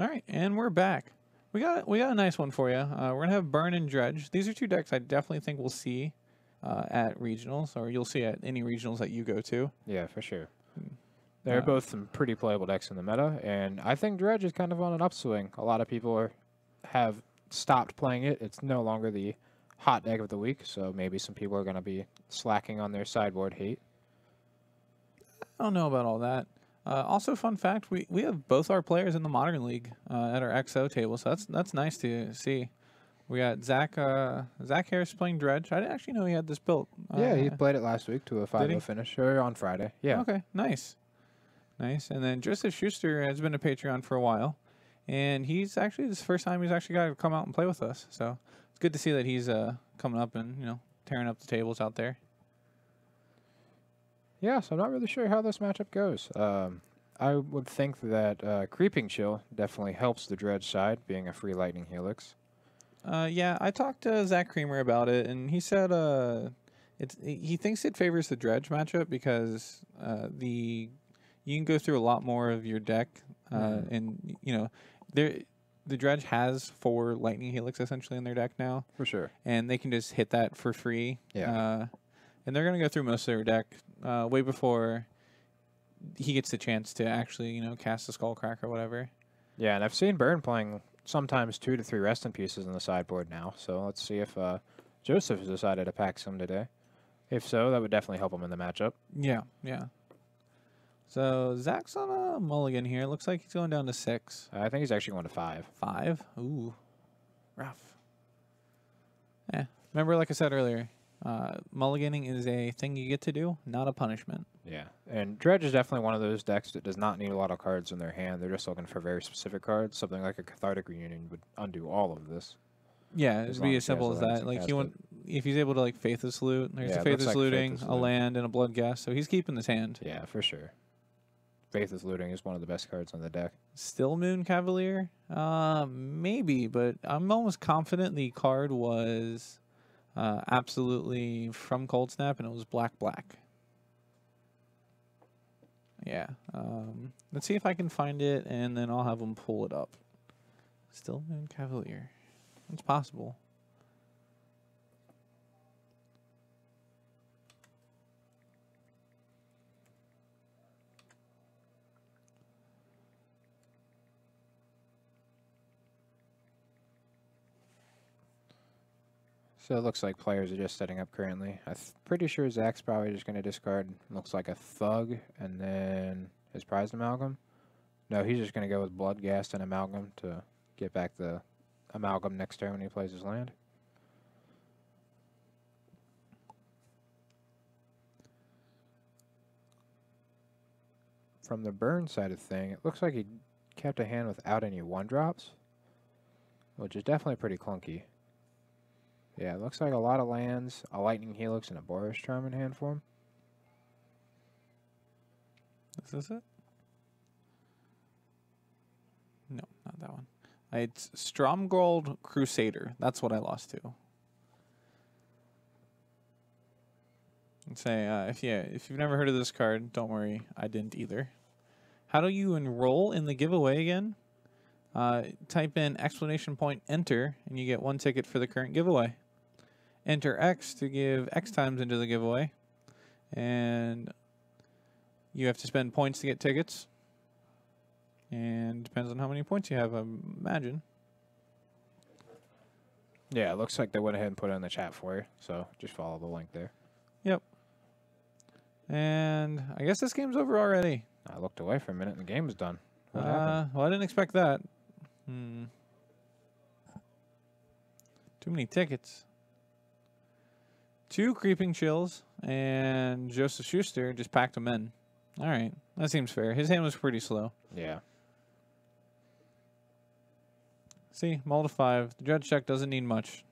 All right, and we're back. We got a nice one for you. We're gonna have Burn and Dredge. These are two decks I definitely think we'll see at regionals, or you'll see at any regionals that you go to. Yeah, for sure. They're both some pretty playable decks in the meta, and I think Dredge is kind of on an upswing. A lot of people have stopped playing it. It's no longer the hot deck of the week, so maybe some people are going to be slacking on their sideboard hate. I don't know about all that. Also, fun fact: we have both our players in the Modern League at our XO table, so that's nice to see. We got Zach Harris playing Dredge. I didn't actually know he had this built. Yeah, he played it last week to a 5-0 finish, or on Friday. Yeah. Okay, nice. Nice. And then Joseph Schuster has been a Patreon for a while, and this is the first time he's actually got to come out and play with us. So it's good to see that he's coming up and tearing up the tables out there. Yeah, so I'm not really sure how this matchup goes. I would think that Creeping Chill definitely helps the Dredge side, being a free Lightning Helix. Yeah, I talked to Zach Creamer about it, and he said he thinks it favors the Dredge matchup because you can go through a lot more of your deck, and the Dredge has 4 Lightning Helix essentially in their deck now. For sure. And they can just hit that for free. Yeah. And they're going to go through most of their deck way before he gets the chance to actually, cast the Skullcrack or whatever. Yeah, and I've seen Burn playing sometimes 2 to 3 Rest in Pieces in the sideboard now, so let's see if Joseph has decided to pack some today. If so, that would definitely help him in the matchup. Yeah, yeah. So Zach's on a mulligan here. Looks like he's going down to 6. I think he's actually going to 5. 5? Ooh, rough. Yeah. Remember, like I said earlier, mulliganing is a thing you get to do, not a punishment. Yeah, and Dredge is definitely one of those decks that does not need a lot of cards in their hand. They're just looking for very specific cards. Something like a Cathartic Reunion would undo all of this. Yeah, it'd be as simple as that. Like if he's able to Faithless Loot, there's a Faithless Looting, a land, and a Blood Guest, so he's keeping his hand. Yeah, for sure. Faithless Looting is one of the best cards on the deck. Still Moon Cavalier? Maybe, but I'm almost confident the card was absolutely from Cold Snap, and it was black. Yeah. Let's see if I can find it, and then I'll have them pull it up. Still Moon Cavalier. It's possible. So it looks like players are just setting up currently. I'm pretty sure Zach's probably just going to discard, looks like a Thug, and then his Prized Amalgam. No, he's just going to go with Bloodghast and Amalgam to get back the Amalgam next turn when he plays his land. From the burn side of thing, it looks like he kept a hand without any 1-drops, which is definitely pretty clunky. Yeah, it looks like a lot of lands, a Lightning Helix, and a Boros Charm in hand form. Is this it? No, not that one. It's Stromgold Crusader. That's what I lost to. And say, if you've never heard of this card, don't worry, I didn't either. How do you enroll in the giveaway again? Type in ! enter, and you get 1 ticket for the current giveaway. Enter X to give X times into the giveaway. And you have to spend points to get tickets. And depends on how many points you have, I imagine. Yeah, it looks like they went ahead and put it in the chat for you, so just follow the link there. Yep. And I guess this game's over already. I looked away for a minute and the game was done. What happened? Well, I didn't expect that. Too many tickets. 2 Creeping Chills, and Joseph Schuster just packed them in. All right, that seems fair. His hand was pretty slow. Yeah. See, mull to 5. The Dredge deck doesn't need much.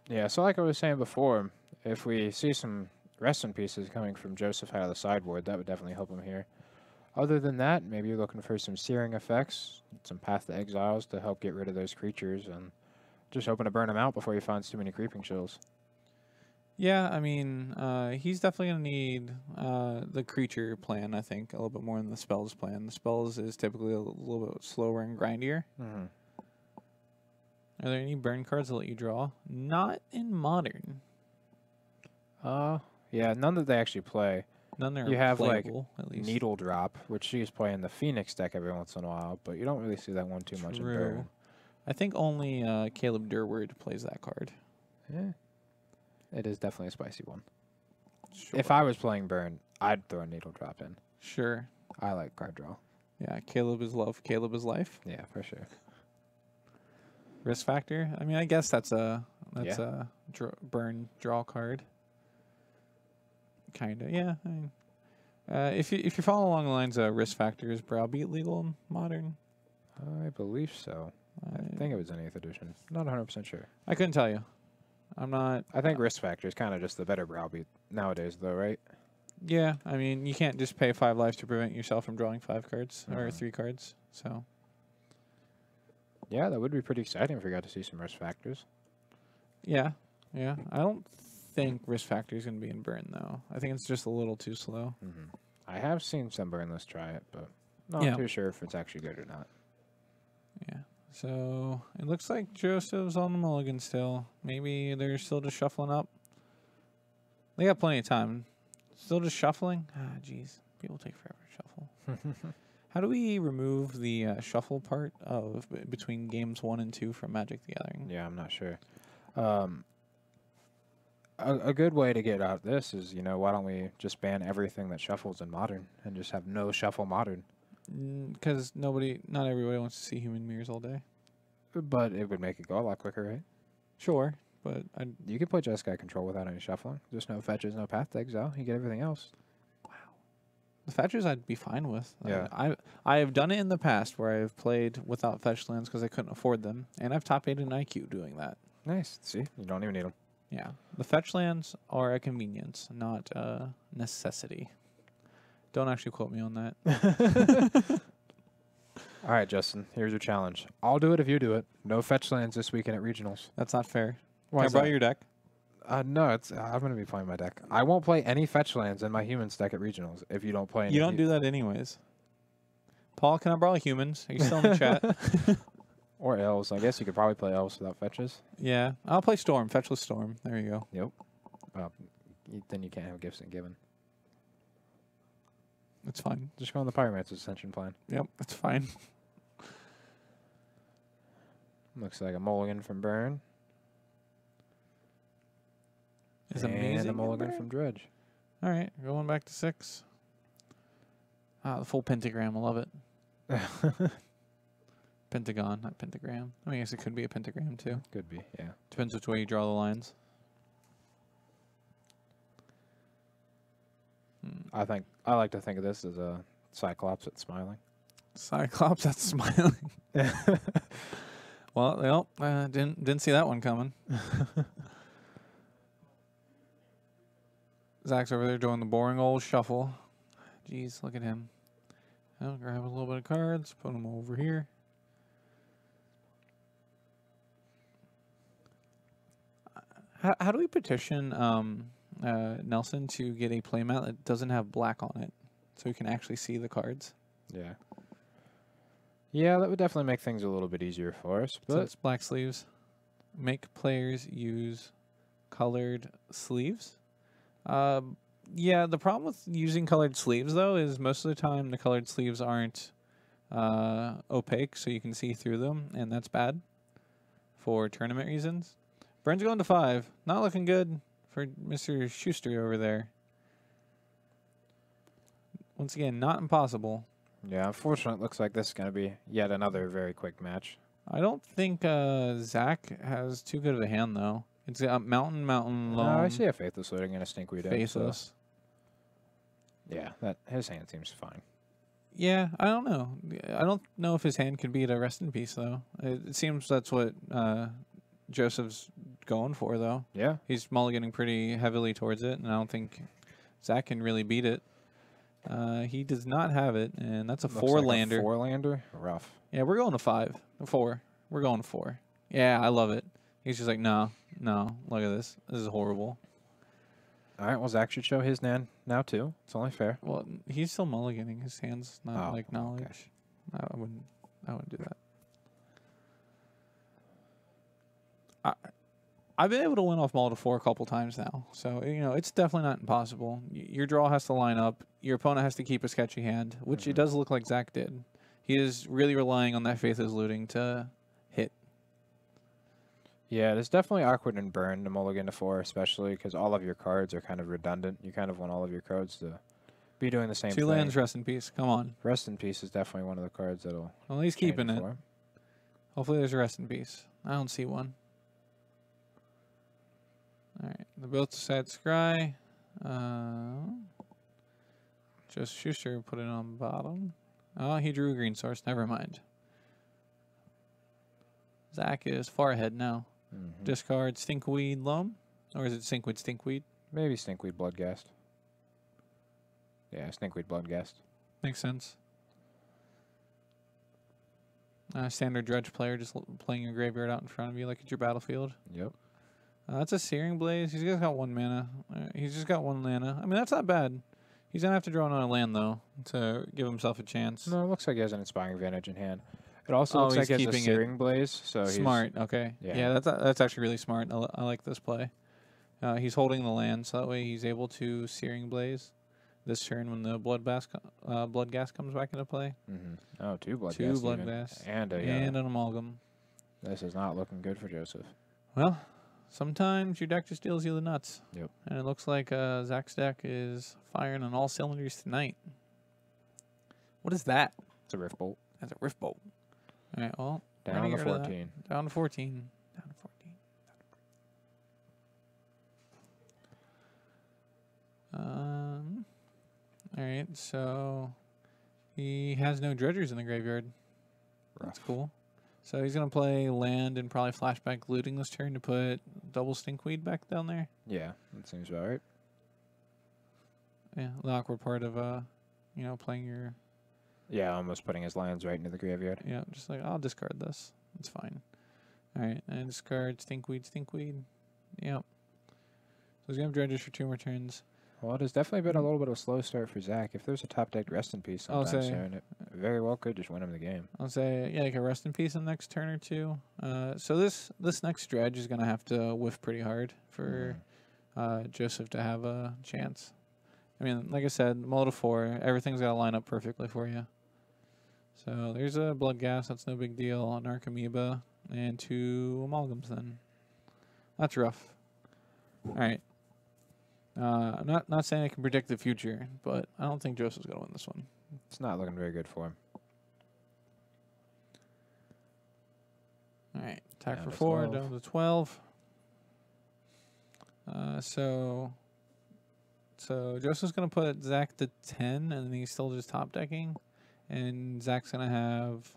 Yeah, so like I was saying before, if we see some Rest in Pieces coming from Joseph out of the sideboard, that would definitely help him here. Other than that, maybe you're looking for some Searing Effects, some Path to Exiles to help get rid of those creatures, and just hoping to burn them out before he finds too many Creeping Chills. Yeah, I mean, he's definitely going to need the creature plan, I think, a little bit more than the spells plan. The spells is typically a little bit slower and grindier. Mm-hmm. Are there any burn cards that let you draw? Not in Modern. Yeah, none that they actually play. None that are You have, like, playable, at least. Needle Drop, which she's playing the Phoenix deck every once in a while, but you don't really see that one too much in Burn. I think only Caleb Durward plays that card. Yeah. It is definitely a spicy one. Sure. If I was playing Burn, I'd throw a Needle Drop in. Sure. I like card draw. Yeah, Caleb is love, Caleb is life. Yeah, for sure. Risk factor? I mean, I guess that's a Yeah. burn draw card. Kind of, yeah. I mean, if you follow along the lines of risk factor, is Browbeat legal in Modern? I believe so. I think it was in 8th edition. Not 100% sure. I couldn't tell you. I'm not. I think Risk Factor is kind of just the better Browbeat nowadays, though, right? Yeah, I mean, you can't just pay 5 lives to prevent yourself from drawing 5 cards or 3 cards. So. Yeah, that would be pretty exciting if we got to see some Risk Factors. Yeah, yeah. I don't think risk factor is going to be in Burn though. I think it's just a little too slow. Mm-hmm. I have seen some Burn lists try it, but not too sure if it's actually good or not. Yeah. So it looks like Joseph's on the mulligan still. Maybe they're still just shuffling up. They got plenty of time. Still just shuffling? Ah, jeez. People take forever to shuffle. How do we remove the shuffle part of between games 1 and 2 from Magic the Gathering? Yeah, I'm not sure. A good way to get out of this is, why don't we just ban everything that shuffles in Modern and just have no shuffle Modern? Because not everybody wants to see human mirrors all day. But it would make it go a lot quicker, right? Sure, but you could play Jeskai Control without any shuffling. Just no fetches, no path tags out. You get everything else. Wow. The fetches I'd be fine with. Yeah. I have done it in the past where I've played without fetch lands because I couldn't afford them, and I've top 8 in IQ doing that. Nice. See? You don't even need them. Yeah. The fetch lands are a convenience, not a necessity. Don't actually quote me on that. All right, Justin, here's your challenge. I'll do it if you do it. No fetch lands this weekend at regionals. That's not fair. Why Can I is borrow that? your deck? No, I'm going to be playing my deck. I won't play any fetch lands in my humans deck at regionals if you don't play any. You don't do that anyways. Paul, can I borrow humans? Are you still in the chat? Or elves. I guess you could probably play elves without fetches. Yeah. I'll play Storm. Fetchless Storm. There you go. Yep. Then you can't have gifts and given. It's fine. Just go on the Pyromancer's Ascension plan. Yep, it's fine. Looks like a mulligan from Burn. It's and amazing. a mulligan from Dredge. All right, going back to 6. Ah, the full pentagram. I love it. Pentagon, not pentagram. I mean, I guess it could be a pentagram too. Could be, yeah. Depends which way you draw the lines. I like to think of this as a Cyclops that's smiling. Cyclops that's smiling. Well, didn't see that one coming. Zach's over there doing the boring old shuffle. Jeez, look at him. I'll grab a little bit of cards, put them over here. How do we petition Nelson to get a playmat that doesn't have black on it, so we can actually see the cards? Yeah. Yeah, that would definitely make things a little bit easier for us. But So it's black sleeves. Make players use colored sleeves. Yeah, the problem with using colored sleeves, though, is most of the time the colored sleeves aren't opaque, so you can see through them, and that's bad for tournament reasons. Burn's going to 5. Not looking good for Mr. Schuster over there. Once again, not impossible. yeah, unfortunately, it looks like this is going to be yet another very quick match. I don't think Zach has too good of a hand, though. It's mountain, No, loam, I see a Faithless Looting and a Stinkweed Egg. faceless. So yeah, his hand seems fine. Yeah, I don't know. I don't know if his hand could beat a rest in peace, though. It seems that's what Joseph's going for, though. Yeah. He's mulliganing pretty heavily towards it, and I don't think Zach can really beat it. He does not have it, and that's a Looks 4-lander. Like a 4-lander? Rough. Yeah, we're going to 5. 4. We're going to 4. Yeah, I love it. He's just like, no, look at this. This is horrible. All right, well, Zach should show his nan now, too. It's only fair. Well, he's still mulliganing. His hand's not Oh, like knowledge. okay. I wouldn't do that. I've been able to win off mull to 4 a couple times now, so it's definitely not impossible. Your draw has to line up. Your opponent has to keep a sketchy hand, which it does look like Zach did. He is really relying on that Faith is Looting to hit. Yeah, it's definitely awkward and burn to mulligan to 4, especially because all of your cards are kind of redundant. You kind of want all of your cards to be doing the same thing. 2 lands, rest in peace. Come on. Rest in Peace is definitely one of the cards that'll. Well, he's keeping it. For him. Hopefully there's a rest in peace. I don't see one. All right, the built to set scry. Just Schuster put it on bottom. Oh, he drew a green source. Never mind. Zach is far ahead now. Discard Stinkweed Loam, or is it Stinkweed Stinkweed? Maybe Stinkweed Bloodghast. Yeah, Stinkweed Bloodghast. Makes sense. Standard Dredge player just playing your graveyard out in front of you like it's your battlefield. Yep. That's a Searing Blaze. He's just got 1 mana. He's just got 1 mana. I mean, that's not bad. He's going to have to draw another land, though, to give himself a chance. No, it looks like he has an Inspiring Advantage in hand. It also looks like he has a Searing Blaze. So smart. Okay. Yeah, that's actually really smart. I like this play. He's holding the land, so that way he's able to Searing Blaze this turn when the Bloodghast comes back into play. Oh, 2 Bloodghast. 2 Bloodghast. And an Amalgam. This is not looking good for Joseph. Well, sometimes your deck just deals you the nuts. Yep. And it looks like Zach's deck is firing on all cylinders tonight. What is that? It's a Rift Bolt. That's a Rift Bolt. All right, well. Down to 14. Down to 14. Down to 14. All right, so he has no dredgers in the graveyard. That's cool. So he's going to play land and probably flashback looting this turn to put double Stinkweed back down there. Yeah, that seems about right. Yeah, the awkward part of, playing your... Yeah, almost putting his lands right into the graveyard. Yeah, just like, I'll discard this. It's fine. All right, and discard Stinkweed. Yep. So he's going to have dredgers for 2 more turns. Well, it has definitely been a little bit of a slow start for Zach. If there's a top deck Rest in Peace sometime soon, it very well could just win him the game. I'll say, yeah, like a Rest in Peace in the next turn or 2. So this next Dredge is going to have to whiff pretty hard for Joseph to have a chance. I mean, like I said, mull to 4, everything's got to line up perfectly for you. So there's a Bloodghast, that's no big deal. An Archamoeba, and 2 Amalgams then. That's rough. All right. I'm not saying I can predict the future, but I don't think Joseph's going to win this one. It's not looking very good for him. All right. Attack for 4, down to 12. So Joseph's going to put Zach to 10, and he's still just top decking. And Zach's going to have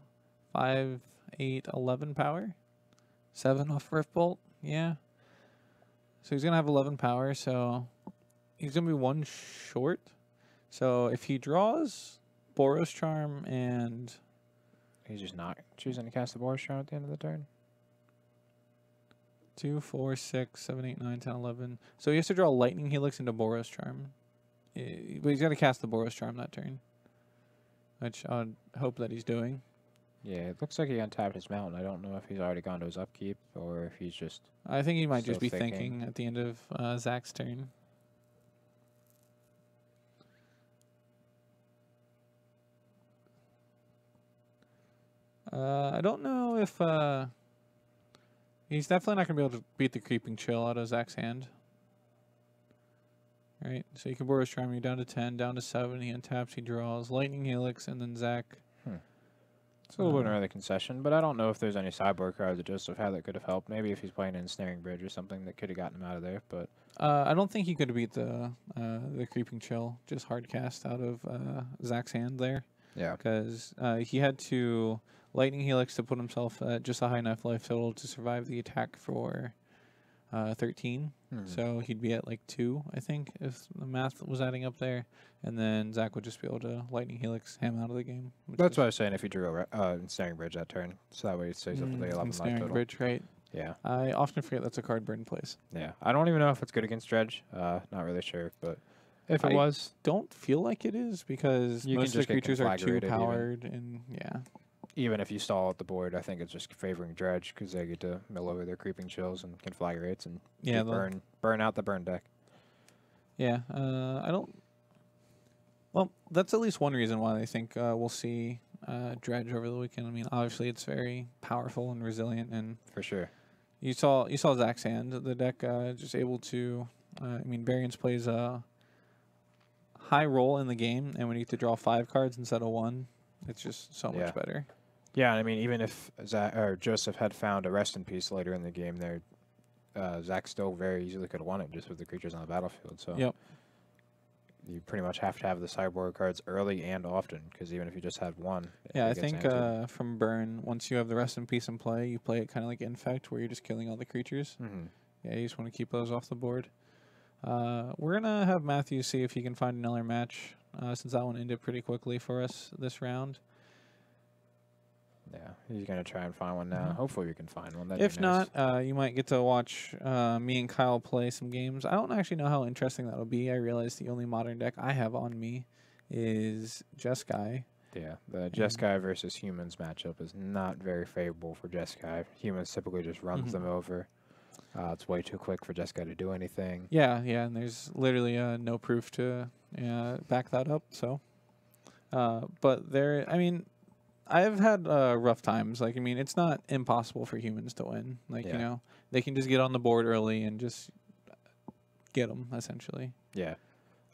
5, 8, 11 power. 7 off Rift Bolt. Yeah. So he's going to have 11 power, so he's going to be 1 short. So if he draws Boros Charm and... He's just not choosing to cast the Boros Charm at the end of the turn? 2, 4, 6, 7, 8, 9, 10, 11. So he has to draw Lightning Helix into Boros Charm. But he's got to cast the Boros Charm that turn, which I would hope that he's doing. Yeah, it looks like he untapped his mountain. I don't know if he's already gone to his upkeep or if he's just... I think he might just be thinking at the end of Zach's turn. I don't know if... he's definitely not going to be able to beat the Creeping Chill out of Zach's hand. All right, so you can Boros Charm you down to 10, down to 7. He untaps, he draws Lightning Helix, and then Zach... It's a little bit of an early concession, but I don't know if there's any sideboard cards that Joseph had that could have helped. Maybe if he's playing an Ensnaring Bridge or something that could have gotten him out of there. But I don't think he could have beat the Creeping Chill, just hard cast out of Zach's hand there. Yeah. Because he had to Lightning Helix to put himself at just a high enough life total to survive the attack for 13. So he'd be at like 2, I think, if the math was adding up there. And then Zach would just be able to Lightning Helix him out of the game. That's what I was saying if he drew a Ensnaring Bridge that turn. So that way he stays up to the 11 life total. Bridge, right. Yeah. I often forget that's a card Burn plays. Yeah. I don't even know if it's good against Dredge. Not really sure, but if it I was, don't feel like it is because you most can of the just get creatures are too conflagrated powered, and yeah. even if you stall at the board, I think it's just favoring Dredge because they get to mill over their creeping chills and conflagrates and Yeah, burn out the burn deck. Yeah, I don't. Well, that's at least one reason why I think we'll see Dredge over the weekend. I mean, obviously it's very powerful and resilient, and For sure. you saw Zach's hand. The deck just able to. I mean, Variance plays a high role in the game, and when you get to draw 5 cards instead of 1, it's just so Yeah. much better. Yeah, I mean, even if Zach, or Joseph had found a rest in peace later in the game, there, Zach still very easily could have won it just with the creatures on the battlefield. So Yep. you pretty much have to have the sideboard cards early and often, because even if you just had one, Yeah, I it gets think answered. from Burn, once you have the Rest in Peace in play, you play it kind of like Infect, where you're just killing all the creatures. Mm-hmm. Yeah, you just want to keep those off the board. We're going to have Matthew see if he can find another match, since that one ended pretty quickly for us this round. Yeah, he's gonna try and find one now. Mhm. Hopefully, we can find one. That'd If be nice. not, you might get to watch me and Kyle play some games. I don't actually know how interesting that'll be. I realize the only modern deck I have on me is Jeskai. Yeah, the Jeskai versus humans matchup is not very favorable for Jeskai. Humans typically just runs them over. It's way too quick for Jeskai to do anything. Yeah, and there's literally no proof to back that up. So, but I mean, I've had rough times. Like, I mean, it's not impossible for humans to win. Like, Yeah. you know, they can just get on the board early and just get them, essentially. Yeah.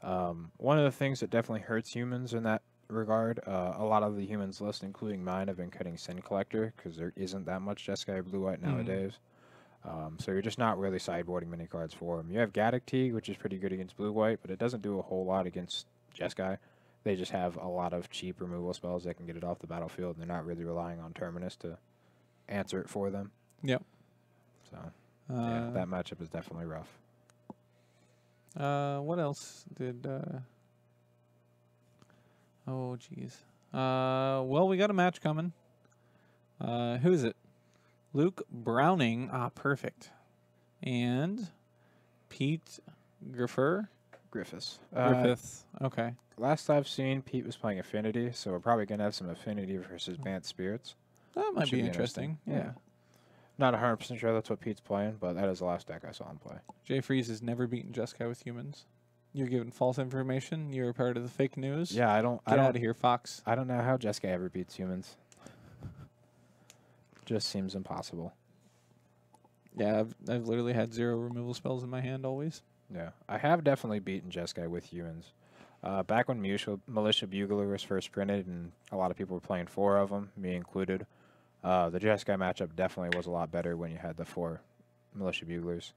One of the things that definitely hurts humans in that regard, a lot of the humans list, including mine, have been cutting Sin Collector because there isn't that much Jeskai Blue-White nowadays. So you're just not really sideboarding many cards for them. You have Gaddock Teague, which is pretty good against Blue-White, but it doesn't do a whole lot against Jeskai. They just have a lot of cheap removal spells that can get it off the battlefield, and they're not really relying on Terminus to answer it for them. Yep. So, yeah, that matchup is definitely rough. What else did... Oh, jeez. Well, we got a match coming. Who is it? Luke Browning. Ah, perfect. And Pete Griffith. Griffith. Okay. Last I've seen, Pete was playing Affinity, so we're probably going to have some Affinity versus Bant Spirits. That might Should be be interesting. interesting. Not 100% sure that's what Pete's playing, but that is the last deck I saw him play. Jay Freeze has never beaten Jeskai with humans. You're giving false information. You're a part of the fake news. Yeah, I don't Get out of here, Fox. I don't know how Jeskai ever beats humans. Just seems impossible. Yeah, I've literally had 0 removal spells in my hand always. Yeah, I have definitely beaten Jeskai with humans. Back when Militia Bugler was first printed and a lot of people were playing 4 of them, me included, the Jeskai matchup definitely was a lot better when you had the 4 Militia Buglers.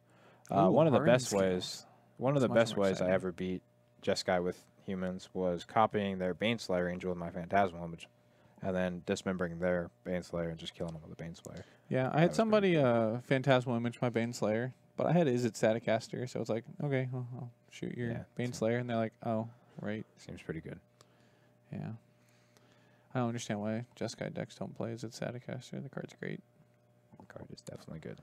Ooh, One of the Hardened best ways, Scales. one of the That's much best more ways I exciting. ever beat Jeskai with humans was copying their Baneslayer Angel with my Phantasmal Image, and then dismembering their Baneslayer and just killing them with a Baneslayer. Yeah, I That had was somebody pretty Phantasmal Image my Baneslayer, but I had Izzet Staticaster, so it's like, okay, well, I'll shoot your Yeah. Baneslayer, and they're like, oh, right. Seems pretty good. Yeah. I don't understand why Jeskai decks don't play Izzet Staticaster. The card's great. The card is definitely good.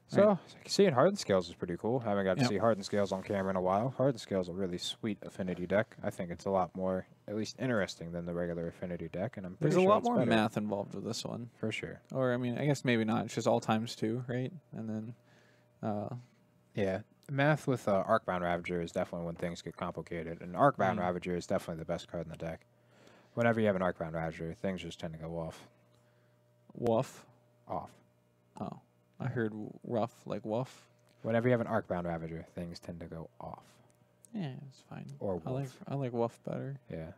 So, seeing Hardened Scales is pretty cool. Haven't got to Yep. see Hardened Scales on camera in a while. Hardened Scales is a really sweet Affinity deck. I think it's a lot more, at least interesting than the regular Affinity deck, and I'm pretty There's sure a lot it's more better. math involved with this one. For sure. Or, I mean, I guess maybe not. It's just all times 2, right? And then, Yeah. Math with Arcbound Ravager is definitely when things get complicated, and Arcbound Ravager is definitely the best card in the deck. Whenever you have an Arcbound Ravager, things just tend to go off. Off. Oh. I heard rough, like woof. Whenever you have an Arcbound Ravager, things tend to go off. Yeah, it's fine. Or I like woof better. Yeah.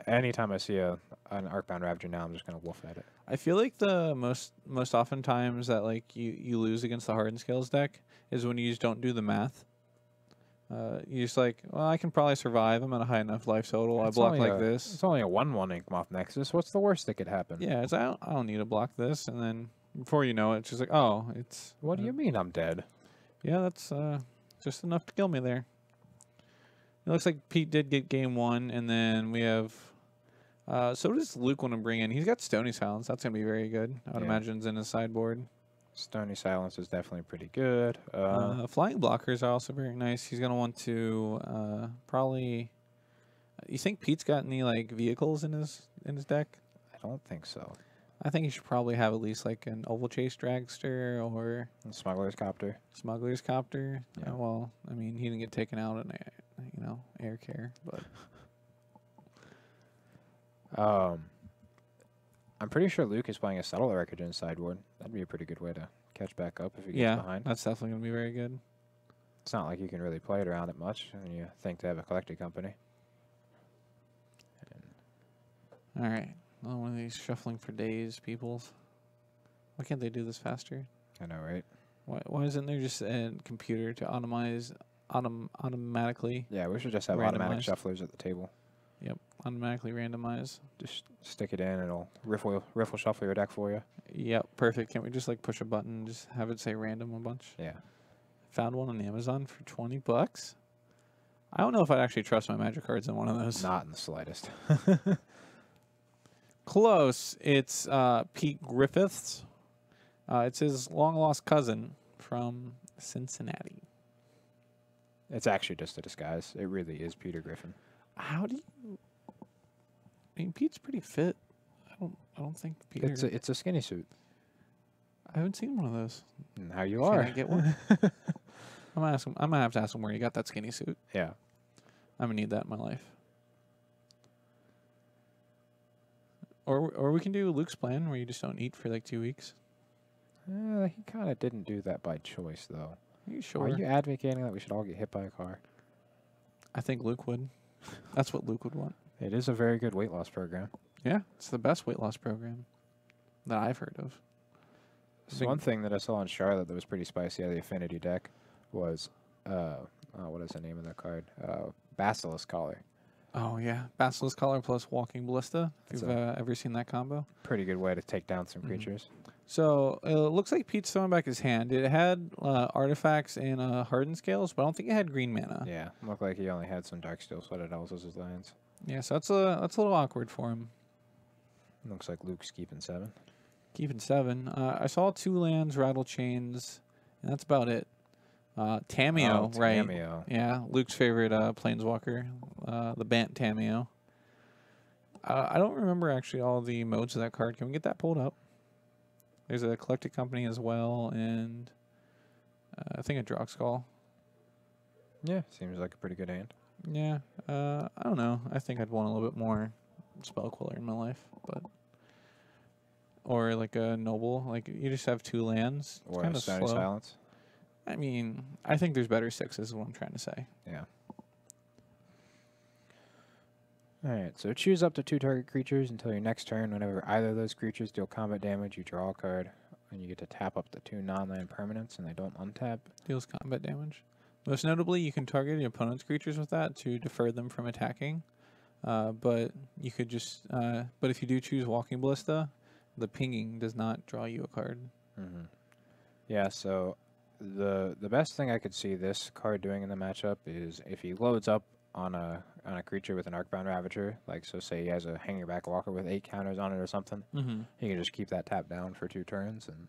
Anytime I see an Arcbound Ravager now, I'm just going to woof at it. I feel like the most often times that like you lose against the Hardened Scales deck is when you just don't do the math. You just like, well, I can probably survive. I'm at a high enough life total. I It's block only like a- this. It's only a 1/1 Inkmoth Nexus. What's the worst that could happen? Yeah, it's I don't need to block this, and then before you know it, it's just like, oh, it's. What do you mean I'm dead? Yeah, that's just enough to kill me there. It looks like Pete did get game 1, and then we have So does Luke want to bring in? He's got Stony Silence. That's gonna be very good. I would Yeah. imagine it's in his sideboard. Stony Silence is definitely pretty good. Flying blockers are also very nice. He's gonna want to probably. You think Pete's got any like vehicles in his deck? I don't think so. I think he should probably have at least like an Oval Chase Dragster or Smuggler's Copter. Smuggler's Copter. Yeah. Well, I mean, he didn't get taken out in air care, but I'm pretty sure Luke is playing a Settle the Wreckage in sideboard. That'd be a pretty good way to catch back up if he gets behind. That's definitely gonna be very good. It's not like you can really play it around it much when you think to have a collected company. All right, well, one of these shuffling for days, peoples. Why can't they do this faster? I know, right? Why isn't there just a computer to automatically? Yeah, we should just have automatic shufflers at the table. Yep, automatically randomize. Just stick it in, and it'll riffle shuffle your deck for you. Yep, perfect. Can't we just like push a button and just have it say random a bunch? Yeah. Found one on Amazon for $20. I don't know if I'd actually trust my Magic cards in one of those. Not in the slightest. Close. It's Pete Griffiths. It's his long-lost cousin from Cincinnati. It's actually just a disguise. It really is Peter Griffin. How do you? I mean, Pete's pretty fit. I don't think Peter. It's a skinny suit. I haven't seen one of those. And how you Can are? I get one? I'm gonna ask him. I'm gonna have to ask him where he got that skinny suit. Yeah. I'm gonna need that in my life. Or we can do Luke's plan where you just don't eat for like 2 weeks. He kind of didn't do that by choice, though. Are you sure? Are you advocating that we should all get hit by a car? I think Luke would. That's what Luke would want. It is a very good weight loss program. Yeah, it's the best weight loss program that I've heard of. So one thing that I saw in Charlotte that was pretty spicy out of the Affinity deck was, what is the name of that card? Basilisk Collar. Oh, yeah. Basilisk Collar plus Walking Ballista. If you've ever seen that combo. Pretty good way to take down some creatures. So it looks like Pete's throwing back his hand. It had artifacts and hardened scales, but I don't think it had green mana. Yeah, looked like he only had some Darksteel Sweated Owls as his lands. Yeah, so that's a little awkward for him. Looks like Luke's keeping 7. Keeping 7. I saw 2 lands, Rattle Chains, and that's about it. Tameo, right? Tameo. Yeah, Luke's favorite planeswalker, the Bant Tameo. I don't remember actually all the modes of that card. Can we get that pulled up? There's a collected company as well, and I think a Droxcall. Yeah, seems like a pretty good hand. Yeah, I don't know. I think I'd want a little bit more Spell Queller in my life, but or like a Noble. Like you just have 2 lands. Or kind a of Stony slow. Silence. I mean, I think there's better 6s is what I'm trying to say. Yeah. Alright, so choose up to 2 target creatures until your next turn. Whenever either of those creatures deal combat damage, you draw a card, and you get to tap up to 2 non-land permanents, and they don't untap. Deals combat damage. Most notably, you can target your opponent's creatures with that to defer them from attacking. But you could just, but if you do choose Walking Ballista, the pinging does not draw you a card. Mm-hmm. Yeah, so the best thing I could see this card doing in the matchup is if he loads up on a creature with an Arcbound Ravager, like so say he has a Hangerback Walker with 8 counters on it or something, he can just keep that tapped down for 2 turns and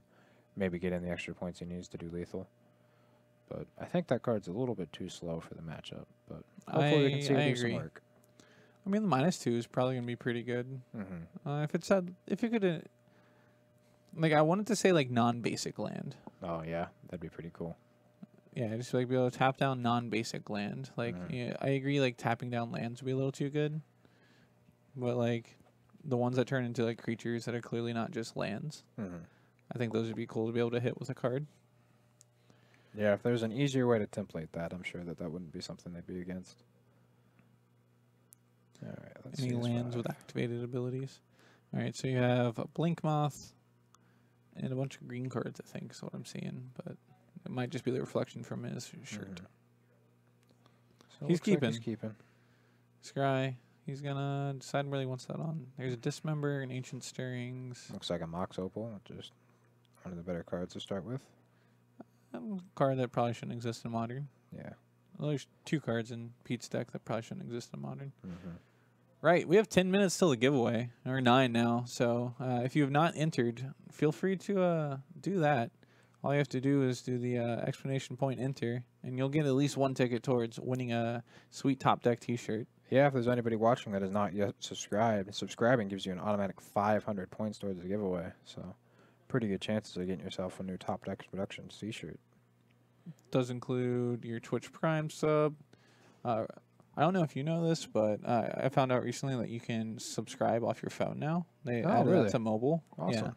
maybe get in the extra points he needs to do lethal. But I think that card's a little bit too slow for the matchup, but hopefully we can see it do some work. I mean, the -2 is probably going to be pretty good. If you could, like, I wanted to say, like, non-basic land. Oh, yeah, that'd be pretty cool. Yeah, just, like, be able to tap down non-basic land. Like, yeah, I agree, like, tapping down lands would be a little too good. But, like, the ones that turn into, like, creatures that are clearly not just lands, I think those would be cool to be able to hit with a card. Yeah, if there's an easier way to template that, I'm sure that wouldn't be something they'd be against. All right, let's see. Any lands with activated abilities. All right, so you have a Blink Moth and a bunch of green cards, I think, is what I'm seeing. But it might just be the reflection from his shirt. So He's keeping. like he's keeping. Scry. He's going to decide where he wants that on. There's a Dismember and Ancient Stirrings. Looks like a Mox Opal, just one of the better cards to start with. A card that probably shouldn't exist in Modern. Yeah. Well, there's 2 cards in Pete's deck that probably shouldn't exist in Modern. Right. We have 10 minutes till the giveaway, or 9 now. So if you have not entered, feel free to do that. All you have to do is do the exclamation point enter, and you'll get at least one ticket towards winning a sweet Top Deck T-shirt. Yeah, if there's anybody watching that is not yet subscribed, subscribing gives you an automatic 500 points towards the giveaway. So, pretty good chances of getting yourself a new Top Deck Productions T-shirt. Does include your Twitch Prime sub. I don't know if you know this, but I found out recently that you can subscribe off your phone now. They added really? that to mobile. Awesome. Yeah.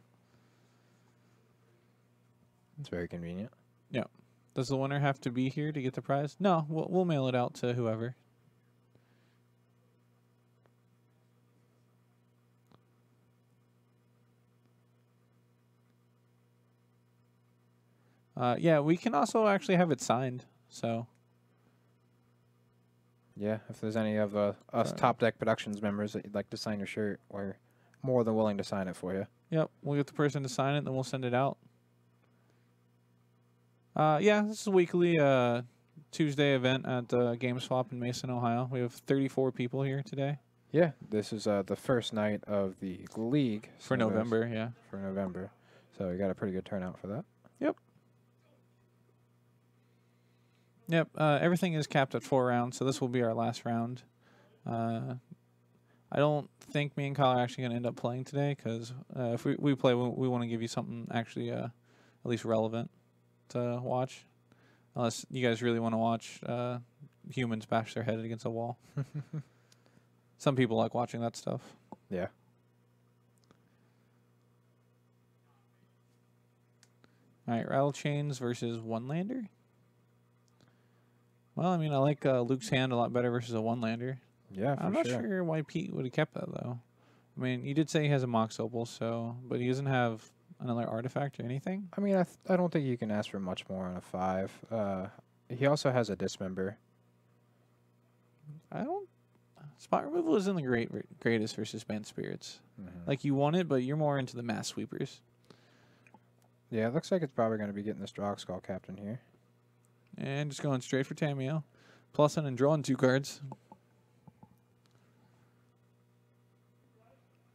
It's very convenient. Yeah. Does the winner have to be here to get the prize? No, we'll mail it out to whoever. Yeah, we can also actually have it signed. So. Yeah, if there's any of us Top Deck Productions members that you'd like to sign your shirt, we're more than willing to sign it for you. Yep, we'll get the person to sign it, then we'll send it out. Yeah, this is a weekly Tuesday event at GameSwap in Mason, Ohio. We have 34 people here today. Yeah, this is the first night of the league. For November, yeah. For November. So we got a pretty good turnout for that. Yep. Yep, everything is capped at 4 rounds, so this will be our last round. I don't think me and Kyle are actually going to end up playing today, because if we play, we want to give you something actually at least relevant to watch. Unless you guys really want to watch humans bash their head against a wall. Some people like watching that stuff. Yeah. All right, Rattle Chains versus One-Lander. Well, I mean, I like Luke's hand a lot better versus a one-lander. Yeah, for I'm not sure. sure why Pete would have kept that, though. I mean, you did say he has a Mox Opal, so, but he doesn't have another artifact or anything. I mean, I don't think you can ask for much more on a 5. He also has a Dismember. I don't. Spot removal isn't the greatest versus Banned Spirits. Like, you want it, but you're more into the mass sweepers. Yeah, it looks like it's probably going to be getting this Drog Skull Captain here. And just going straight for Tameo. Plussing and drawing 2 cards.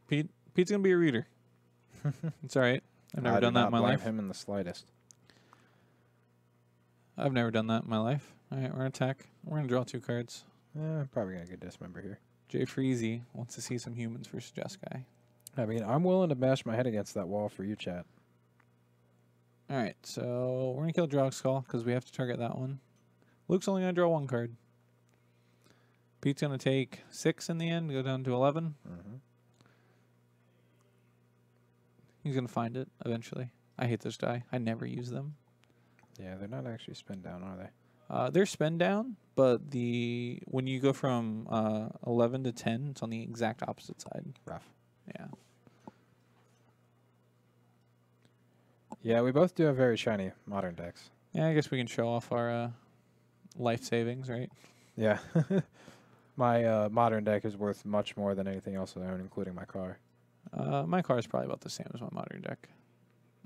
Pete's going to be a reader. It's all right. I've never done that in my life. Him in the slightest. I've never done that in my life. All right, we're going to attack. We're going to draw 2 cards. Probably going to get Dismember here. Jay Freezy wants to see some humans versus Jeskai. I mean, I'm willing to bash my head against that wall for you, chat. All right, so we're going to kill Drog Skull because we have to target that one. Luke's only going to draw 1 card. Pete's going to take 6 in the end, go down to 11. He's going to find it eventually. I hate this die. I never use them. Yeah, they're not actually spin down, are they? They're spin down, but when you go from 11 to 10, it's on the exact opposite side. Rough. Yeah. Yeah, we both do have very shiny modern decks. Yeah, I guess we can show off our life savings, right? Yeah. My modern deck is worth much more than anything else I own, including my car. My car is probably about the same as my modern deck.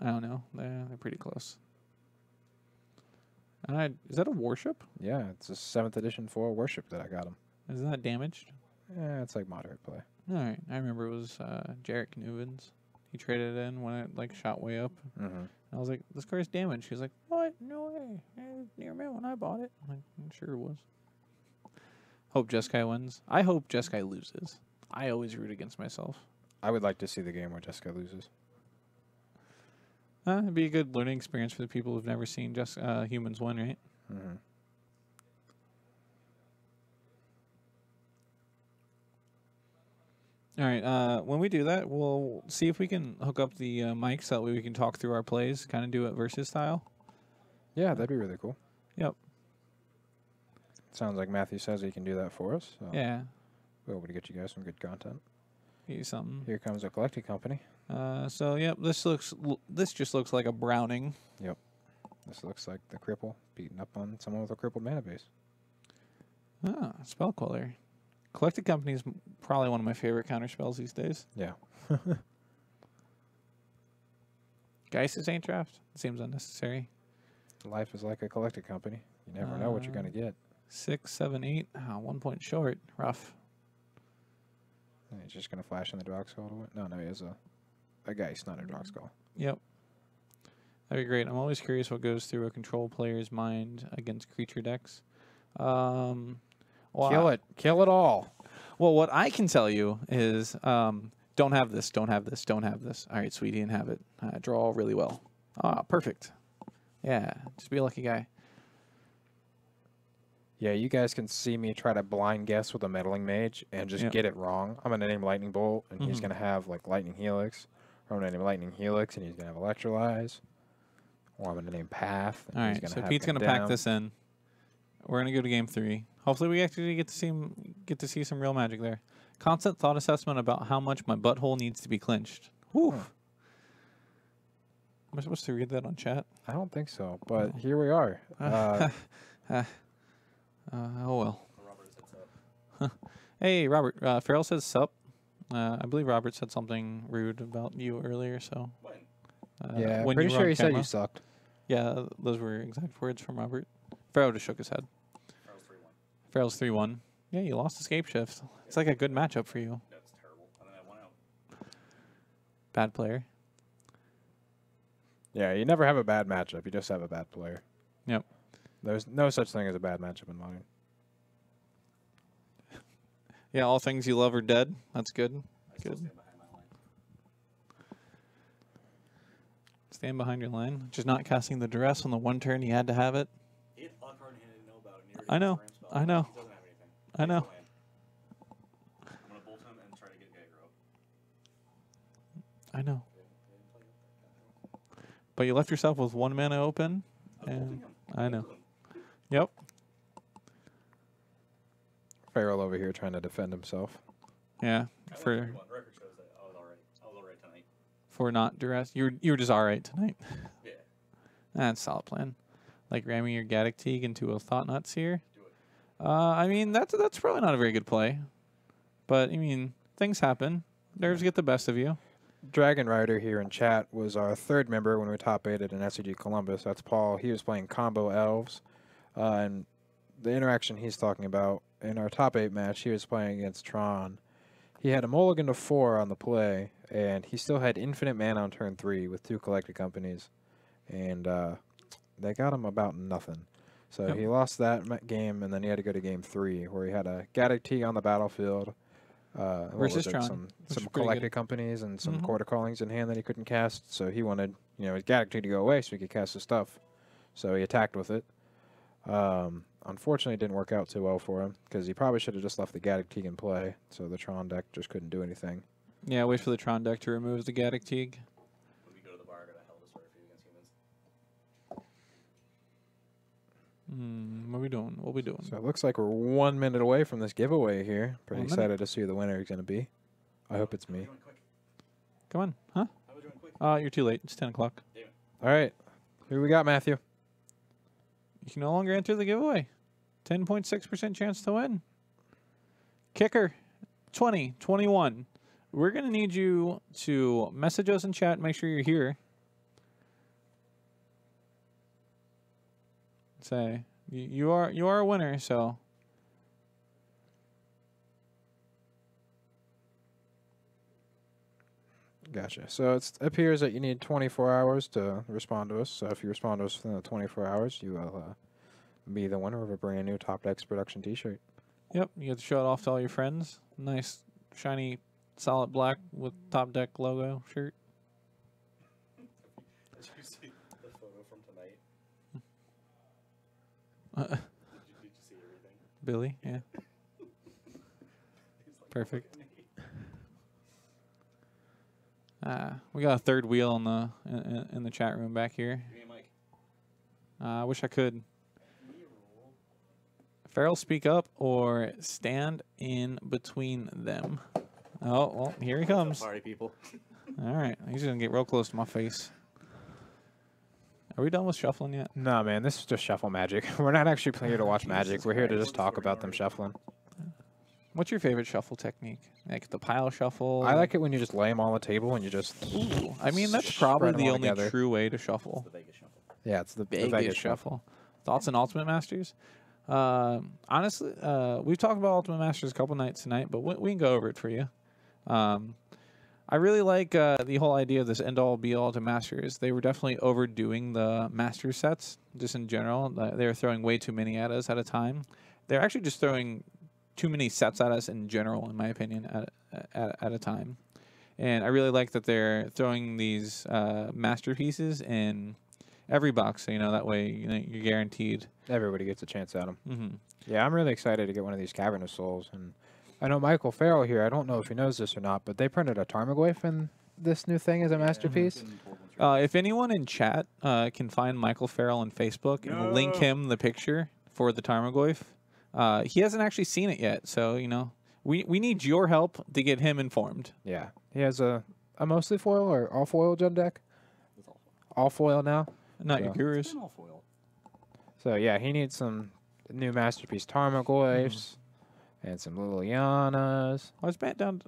I don't know. They're pretty close. Is that a Warship? Yeah, it's a 7th edition 4 Worship that I got him. Isn't that damaged? Yeah, it's like moderate play. All right. I remember it was Jarek Newman's. He traded it in when it shot way up. I was like, this car's damaged. He's like, what? No way. It was near me when I bought it. I'm like, I'm sure it was. Hope Jeskai wins. I hope Jeskai loses. I always root against myself. I would like to see the game where Jessica loses. It'd be a good learning experience for the people who've never seen humans win, right? All right. When we do that, we'll see if we can hook up the mics so that way we can talk through our plays, kind of do it versus style. Yeah, that'd be really cool. Yep. Sounds like Matthew says he can do that for us. So Yeah. we're able to get you guys some good content. Get you something. Here comes a collecting company. So yep, this just looks like a Browning. Yep. This looks like the cripple beating up on someone with a crippled mana base. Ah, Spell Queller. Collected Company is probably one of my favorite counter spells these days. Yeah. Geist Saint Draft seems unnecessary. Life is like a collected company. You never know what you're going to get. 6, 7, 8. 1 point short. Rough. He's just going to flash in the draw skull to win. No, he has a Geist, not a draw skull. Yep. That'd be great. I'm always curious what goes through a control player's mind against creature decks. Well, Kill it. Kill it all. Well, what I can tell you is don't have this, don't have this, don't have this. All right, sweetie, and have it. Draw really well. Ah, perfect. Yeah, just be a lucky guy. Yeah, you guys can see me try to blind guess with a Meddling Mage and just get it wrong. I'm going to name Lightning Bolt, and he's going to have, like, Lightning Helix. Or I'm going to name Lightning Helix, and he's going to have Electrolyze. Or I'm going to name Path. And all right, so Pete's going to pack this in. We're going to go to game 3. Hopefully we actually get to see some real magic there. Constant thought assessment about how much my butthole needs to be clinched. Whew. Am I supposed to read that on chat? I don't think so, but here we are. Oh well. Hey, Robert. Farrell says sup. I believe Robert said something rude about you earlier. So. Yeah, when pretty you were sure on he said camera. you sucked. Yeah, those were exact words from Robert. Farrell just shook his head. Farrell's 3-1. Yeah, you lost Escape Shift. It's like a good matchup for you. That's terrible. And then I went out. Bad player. Yeah, you never have a bad matchup. You just have a bad player. Yep. There's no such thing as a bad matchup in Modern. Yeah, all things you love are dead. That's good. Good. Stand behind your line. Just not casting the duress on the one turn he had to have it. He had a card he didn't know about. And I know. I know. He doesn't have anything. I know. I'm going to bolt him and try to get Gaggro. I know. But you left yourself with 1 mana open. And I know. Yep. Farrell over here trying to defend himself. Yeah. For Record shows that I was all right. I was all right tonight. for not duress. You were just all right tonight. Yeah. That's a solid plan. Like ramming your Gaddock Teague into a Thought Knot Seer. Do it. I mean that's probably not a very good play. But I mean, things happen. Nerves get the best of you. Dragon Rider here in chat was our third member when we top 8'd in SCG Columbus. That's Paul. He was playing combo elves. And the interaction he's talking about, in our top 8 match, he was playing against Tron. He had a mulligan to 4 on the play, and he still had infinite mana on turn 3 with 2 collected companies. And they got him about nothing. So he lost that game, and then he had to go to game 3, where he had a Gaddock Teague on the battlefield. Versus Tron. Some collected companies and some quarter callings in hand that he couldn't cast. So he wanted, his Gaddock Teague to go away so he could cast his stuff. So he attacked with it. Unfortunately, it didn't work out too well for him because he probably should have just left the Gaddock Teague in play. So the Tron deck just couldn't do anything. Yeah, wait for the Tron deck to remove the Gaddock Teague. When we go to the bar, I got a hell of a swear for you against humans. What we doing? What we doing? So it looks like we're 1 minute away from this giveaway here. Pretty 1 minute. excited to see who the winner is going to be. I hope it's me. Come on, huh? How about doing quick? You're too late. It's 10 o'clock. Damn it. All right. Who we got, Matthew? You can no longer enter the giveaway. 10.6% chance to win. Kicker, 20, 21. We're going to need you to message us in chat. Make sure you're here. Say, you are a winner, so. Gotcha. So it appears that you need 24 hours to respond to us. So if you respond to us within the 24 hours, you will be the winner of a brand new Top Decks production T-shirt. Yep, you get to show it off to all your friends. Nice, shiny, solid black with Top Deck logo shirt. Did you see the photo from tonight? Did you see everything? Billy, yeah. He's like, Perfect. "Look at me." We got a third wheel in the chat room back here. Give me a mic. I wish I could. Farrell, speak up or stand in between them. Oh, well, here he comes. Party people. All right, he's gonna get real close to my face. Are we done with shuffling yet? Nah, man, this is just shuffle magic. We're not actually here to watch magic. We're here to just talk about them shuffling. What's your favorite shuffle technique? Like the pile shuffle? I like it when you just lay them on the table and you just... Ooh, I mean, that's spread probably 'em the all only together. true way to shuffle. The Vegas shuffle. Yeah, it's the Vegas shuffle. Thoughts on Ultimate Masters? Honestly, we've talked about Ultimate Masters a couple nights tonight, but we can go over it for you. I really like the whole idea of this end-all be-all to Masters. They were definitely overdoing the Master sets, just in general. They were throwing way too many at us at a time. They're actually just throwing too many sets at us in general, in my opinion, at a time. And I really like that they're throwing these masterpieces in every box, so that way you're guaranteed. Everybody gets a chance at them. Mm-hmm. Yeah, I'm really excited to get one of these Cavern of Souls. And I know Michael Farrell here, I don't know if he knows this or not, but they printed a Tarmogoyf in this new thing as a masterpiece. If anyone in chat can find Michael Farrell on Facebook and link him the picture for the Tarmogoyf, he hasn't actually seen it yet, so, we need your help to get him informed. Yeah. He has a mostly foil or all foil gem deck? All foil now? Not So- your gurus. It's been all foil. So, yeah, he needs some new masterpiece Tarmogoyfs and some Lilianas.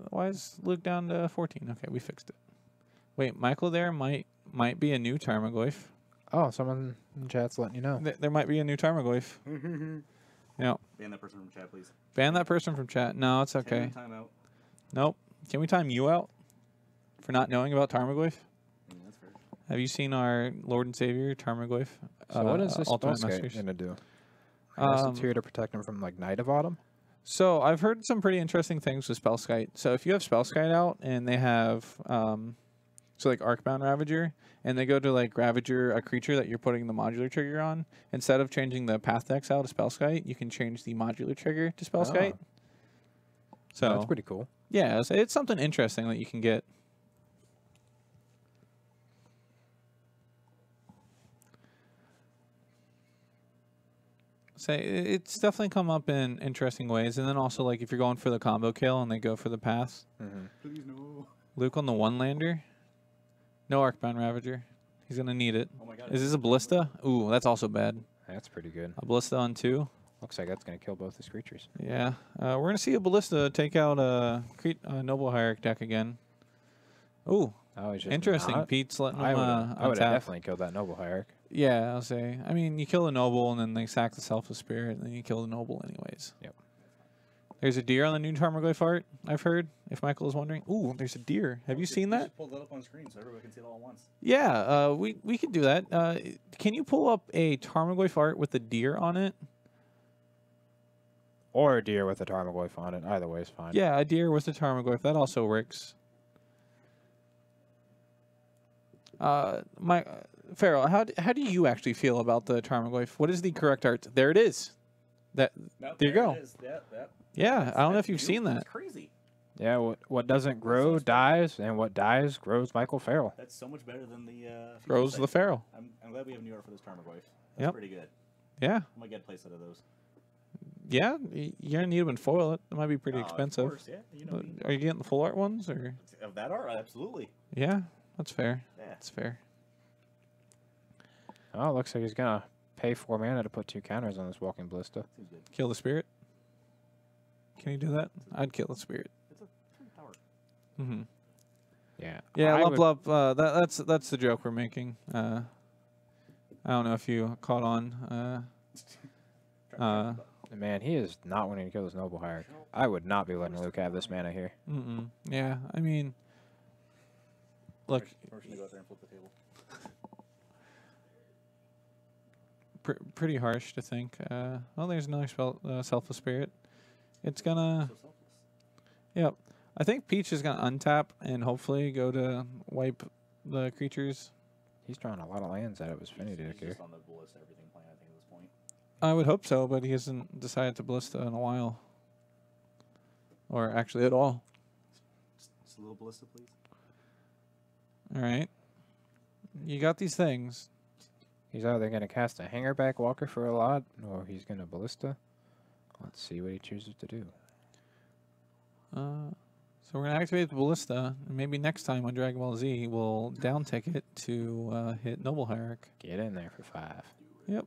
Why is Luke down to 14? Okay, we fixed it. Wait, Michael there might be a new Tarmogoyf. Oh, someone in chat's letting you know. There might be a new Tarmogoyf. Yeah. Ban that person from chat, please. Ban that person from chat. No, it's okay. Timeout. Nope. Can we time you out for not knowing about Tarmogoyf? That's fair. Have you seen our Lord and Savior Tarmogoyf? So what is this Ultimate Spellskite Masters? going to do? I guess it's Um, here to protect him from, like, Night of Autumn? So I've heard some pretty interesting things with Spellskite. So if you have Spellskite out and they have, like Arcbound Ravager, and they go to like Ravager a creature that you're putting the modular trigger on, instead of changing the Path Dex out to Spellskite, you can change the modular trigger to Spellskite. So That's pretty cool. yeah, it's something interesting that you can get. So it's definitely come up in interesting ways, and then also like if you're going for the combo kill and they go for the paths. Please no. Luke on the one lander. No Arcbound Ravager. He's gonna need it. Oh my god. Is this a Ballista? Ooh, that's also bad. That's pretty good. A Ballista on 2. Looks like that's going to kill both his creatures. Yeah. We're gonna see a Ballista take out a Noble Hierarch deck again. Ooh, Oh, he's just interesting. not? Pete's letting him I would have untap. definitely killed that Noble Hierarch. Yeah, I'll say. I mean, you kill the Noble and then they sack the Selfless Spirit, and then you kill the Noble anyways. Yep. There's a deer on the new Tarmogoyf art, I've heard, if Michael is wondering. Ooh, there's a deer. Have you seen that? Just pull that up on screen so everybody can see it all at once. Yeah, we could do that. Can you pull up a Tarmogoyf art with a deer on it? Or a deer with a Tarmogoyf on it. Either way is fine. Yeah, a deer with a Tarmogoyf. That also works. Farrell, how do you actually feel about the Tarmogoyf? What is the correct art? There it is. There you go. It is. That. Yeah, I don't know if you've That's seen that. That's crazy. Yeah, what doesn't grow dies, and what dies grows Michael Farrell. That's so much better than the. Grows the Farrell. I'm glad we have new art for this Tarmogoyf. That's Yep. pretty good. Yeah, I might get a place out of those. yeah. You're gonna need them in foil. It might be pretty expensive. Of course, yeah. You know me. Are you getting the full art ones or? Of that art, absolutely. Yeah, that's fair. Yeah. That's fair. Oh, it looks like he's going to pay 4 mana to put 2 counters on this Walking Ballista. Seems good. Kill the spirit. Can you do that? I'd kill the spirit. It's a 3 power. Mm-hmm. Yeah. Yeah, I Lup would- Lup. That's the joke we're making. I don't know if you caught on. Man, he is not wanting to kill this Noble Hierarch. I would not be letting Luke have this mana here. Yeah, I mean, look, We're just gonna go out there and flip the table. pretty harsh to think. Oh, there's another spell, Selfless Spirit. It's gonna. So selfless. Yep. I think Peach is gonna untap and hopefully go to wipe the creatures. He's drawing a lot of lands out of his Affinity deck He's here. just on the Ballista everything plan, I think, at this point. I would hope so, but he hasn't decided to Ballista in a while. Or actually at all. Just a little Ballista, please. All right. You got these things. He's either going to cast a Hangerback Walker for a lot, or he's going to Ballista. Let's see what he chooses to do. So we're going to activate the Ballista, and maybe next time on Dragon Ball Z, we'll down ticket to hit Noble Hierarch. Get in there for 5. Yep.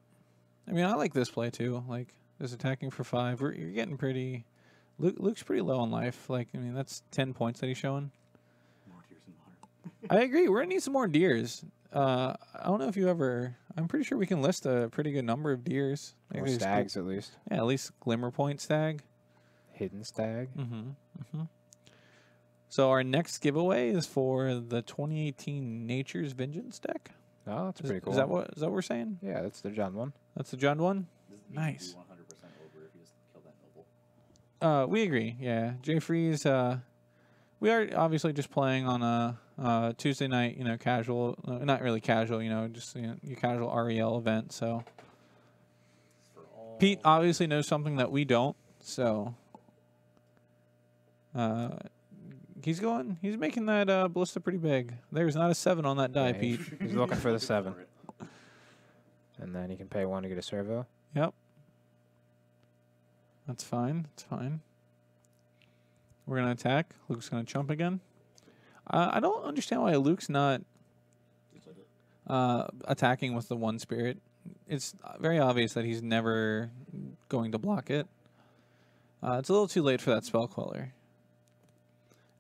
I mean, I like this play too. Like, just attacking for 5. You're getting pretty... Luke's pretty low on life. Like, I mean, that's 10 points that he's showing. More tears in the heart. I agree. We're going to need some more deers. I don't know if you ever... I'm pretty sure we can list a pretty good number of deers. I think Or there's stags, at least. Yeah, at least Glimmer Point stag. Hidden stag. Mm-hmm. So our next giveaway is for the 2018 Nature's Vengeance deck. Oh, that's pretty cool. Is that what we're saying? Yeah, that's the John one. That's the John one? This needs Nice. to be 100% over if he doesn't kill that noble. We agree. Yeah, Jay Freeze. We are obviously just playing on a Tuesday night, casual, not really casual, just your casual REL event. So For all Pete obviously knows something that we don't. So he's making that ballista pretty big. There's not a 7 on that die, Yeah, Pete. He's looking for the 7. for it. And then you can pay 1 to get a servo. Yep. That's fine. It's fine. We're going to attack. Luke's going to chump again. I don't understand why Luke's not Just like it. attacking with the 1 spirit. It's very obvious that he's never going to block it. It's a little too late for that spell queller.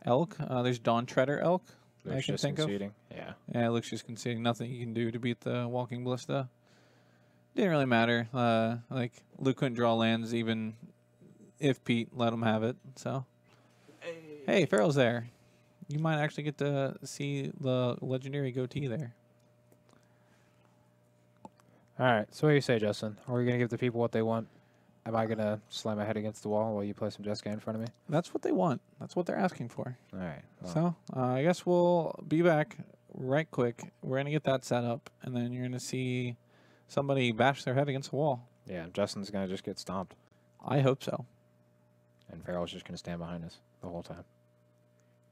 Elk. There's Dawn Treader Elk. I Luke's can just think of. conceding. Yeah. Yeah, Luke's just conceding. Nothing he can do to beat the Walking Ballista. Didn't really matter. Luke couldn't draw lands even if Pete let him have it. So, hey, Farrell's there. You might actually get to see the legendary goatee there. All right. So what do you say, Justin? Are we going to give the people what they want? Am I going to slam my head against the wall while you play some Jessica in front of me? That's what they want. That's what they're asking for. All right. Well, So, I guess we'll be back right quick. We're going to get that set up, and then you're going to see somebody bash their head against the wall. yeah, Justin's going to just get stomped. I hope so. And Farrell's just going to stand behind us the whole time.